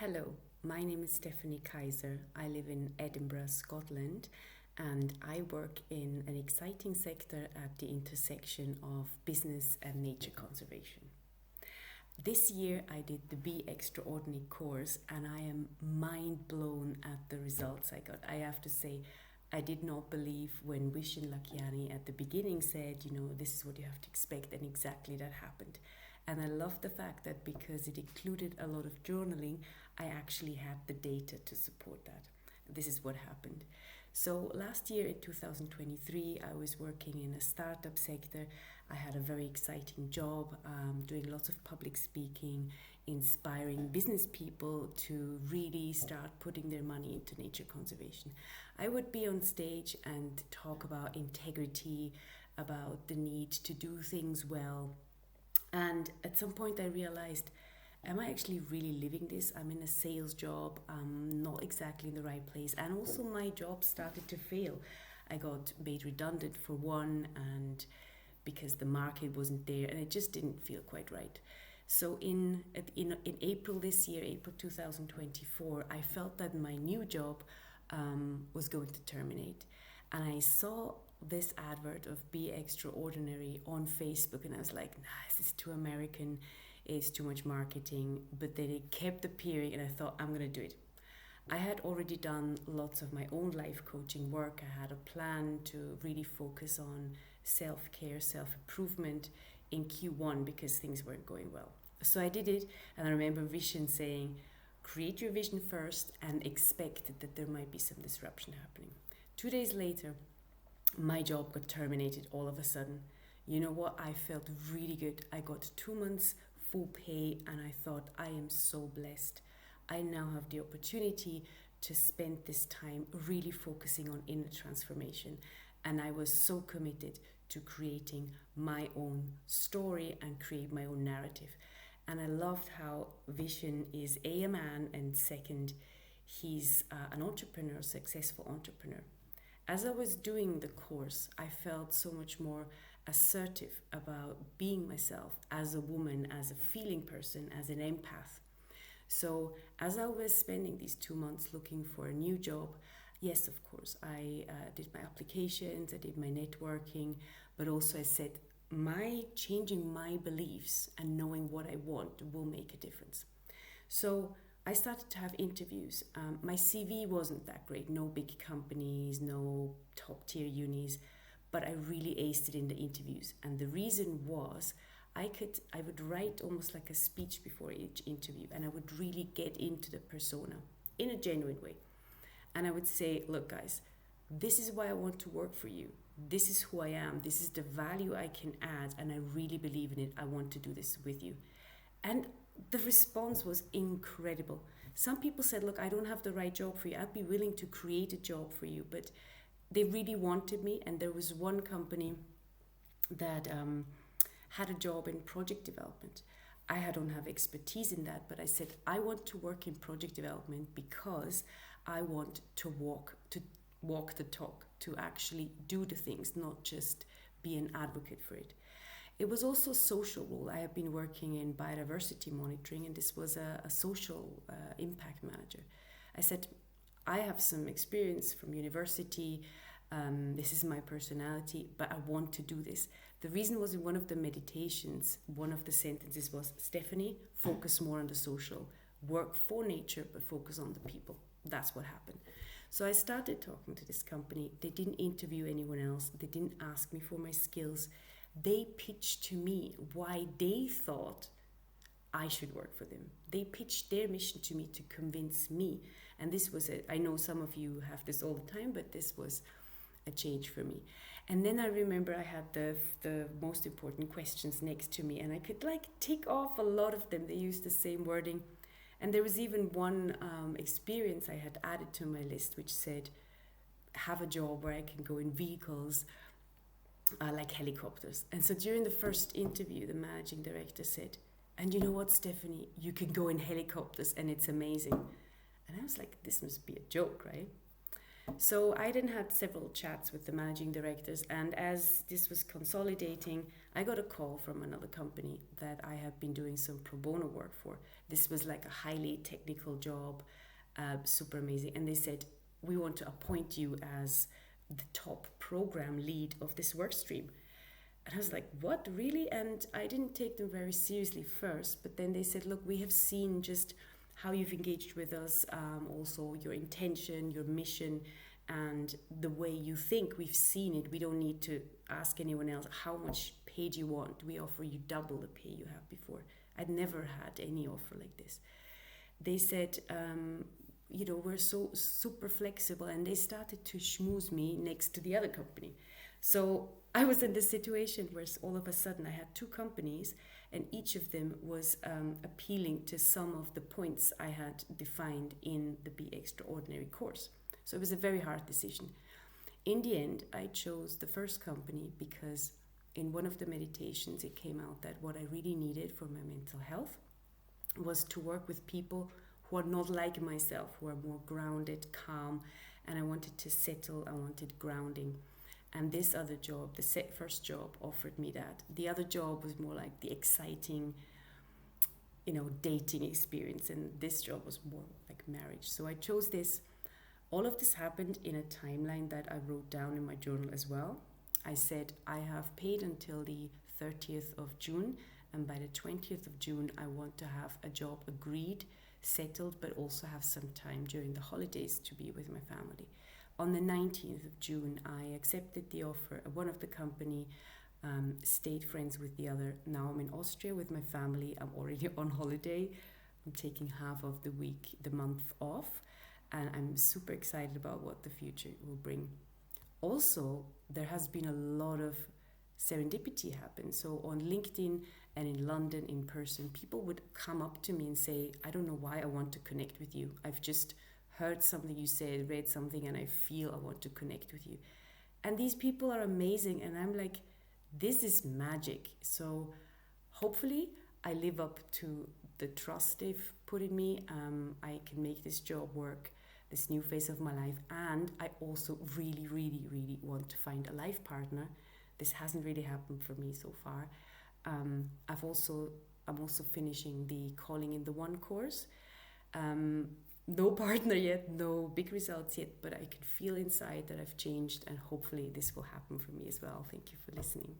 Hello, my name is Stefanie Kaiser. I live in Edinburgh, Scotland, and I work in an exciting sector at the intersection of business and nature conservation. This year I did the Be Extraordinary course and I am mind blown at the results I got. I have to say, I did not believe when Vishen Lakiani at the beginning said, this is what you have to expect, and exactly that happened. And I love the fact that because it included a lot of journaling, I actually had the data to support that. This is what happened. So last year in 2023, I was working in a startup sector. I had a very exciting job, doing lots of public speaking, inspiring business people to really start putting their money into nature conservation. I would be on stage and talk about integrity, about the need to do things well. And at some point I realized, am I actually really living this? I'm in a sales job, I'm not exactly in the right place. And also my job started to fail. I got made redundant for one, and because the market wasn't there, and it just didn't feel quite right. So in April this year, April 2024, I felt that my new job was going to terminate. And I saw this advert of Be Extraordinary on Facebook, and I was like, nah, this is too American, it's too much marketing. But then it kept appearing and I thought, I'm gonna do it. I had already done lots of my own life coaching work. I had a plan to really focus on self-care, self-improvement in Q1 because things weren't going well. So I did it, and I remember Vishen saying, create your vision first and expect that there might be some disruption happening. 2 days later, my job got terminated all of a sudden. You know what? I felt really good. I got 2 months full pay, and I thought, I am so blessed. I now have the opportunity to spend this time really focusing on inner transformation. And I was so committed to creating my own story and create my own narrative. And I loved how Vishen is a man, and second, he's an entrepreneur, successful entrepreneur. As I was doing the course, I felt so much more assertive about being myself as a woman, as a feeling person, as an empath. So as I was spending these 2 months looking for a new job, yes, of course, I did my applications, I did my networking, but also I said, changing my beliefs and knowing what I want will make a difference. So I started to have interviews. My CV wasn't that great, no big companies, no top tier unis, but I really aced it in the interviews. And the reason was I would write almost like a speech before each interview, and I would really get into the persona in a genuine way. And I would say, look guys, this is why I want to work for you. This is who I am. This is the value I can add, and I really believe in it. I want to do this with you. And the response was incredible. Some people said, look, I don't have the right job for you. I'd be willing to create a job for you. But they really wanted me. And there was one company that had a job in project development. I don't have expertise in that, but I said, I want to work in project development because I want to walk the talk, to actually do the things, not just be an advocate for it. It was also a social role. I have been working in biodiversity monitoring, and this was a social impact manager. I said, I have some experience from university. This is my personality, but I want to do this. The reason was in one of the meditations, one of the sentences was, Stefanie, focus more on the social. Work for nature, but focus on the people. That's what happened. So I started talking to this company. They didn't interview anyone else. They didn't ask me for my skills. They pitched to me why they thought I should work for them. They pitched their mission to me to convince me. And this was I know some of you have this all the time, but this was a change for me. And then I remember I had the most important questions next to me, and I could tick off a lot of them. They used the same wording. And there was even one experience I had added to my list, which said, have a job where I can go in vehicles like helicopters. And so during the first interview, the managing director said, and you know what, Stefanie, you can go in helicopters and it's amazing. And I was like, this must be a joke, right? So I then had several chats with the managing directors, and as this was consolidating, I got a call from another company that I have been doing some pro bono work for. This was like a highly technical job, super amazing. And they said, we want to appoint you as the top program lead of this work stream. And I was like, what, really? And I didn't take them very seriously first, but then they said, look, we have seen just how you've engaged with us, also your intention, your mission, and the way you think. We've seen it. We don't need to ask anyone else how much pay do you want. We offer you double the pay you have before. I'd never had any offer like this. They said, we're so super flexible, and they started to schmooze me next to the other company. So I was in this situation where all of a sudden I had two companies, and each of them was appealing to some of the points I had defined in the Be Extraordinary course. So it was a very hard decision. In the end, I chose the first company because in one of the meditations it came out that what I really needed for my mental health was to work with people who are not like myself, who are more grounded, calm, and I wanted to settle, I wanted grounding. And this other job, the first job, offered me that. The other job was more like the exciting, dating experience, and this job was more like marriage. So I chose this. All of this happened in a timeline that I wrote down in my journal as well. I said I have paid until the 30th of June, and by the 20th of June, I want to have a job agreed, settled, but also have some time during the holidays to be with my family. On the 19th of June, I accepted the offer. One of the company stayed friends with the other. Now I'm in Austria with my family. I'm already on holiday. I'm taking half of the month off, and I'm super excited about what the future will bring. Also, there has been a lot of serendipity happen. So on LinkedIn and in London in person, people would come up to me and say, I don't know why I want to connect with you. I've just heard something you said, read something, and I feel I want to connect with you. And these people are amazing, and I'm like, this is magic. So hopefully I live up to the trust they've put in me. I can make this job work, this new phase of my life, and I also really, really, really want to find a life partner. This hasn't really happened for me so far. I'm also finishing the Calling in the One course. No partner yet, no big results yet, but I can feel inside that I've changed, and hopefully this will happen for me as well. Thank you for listening.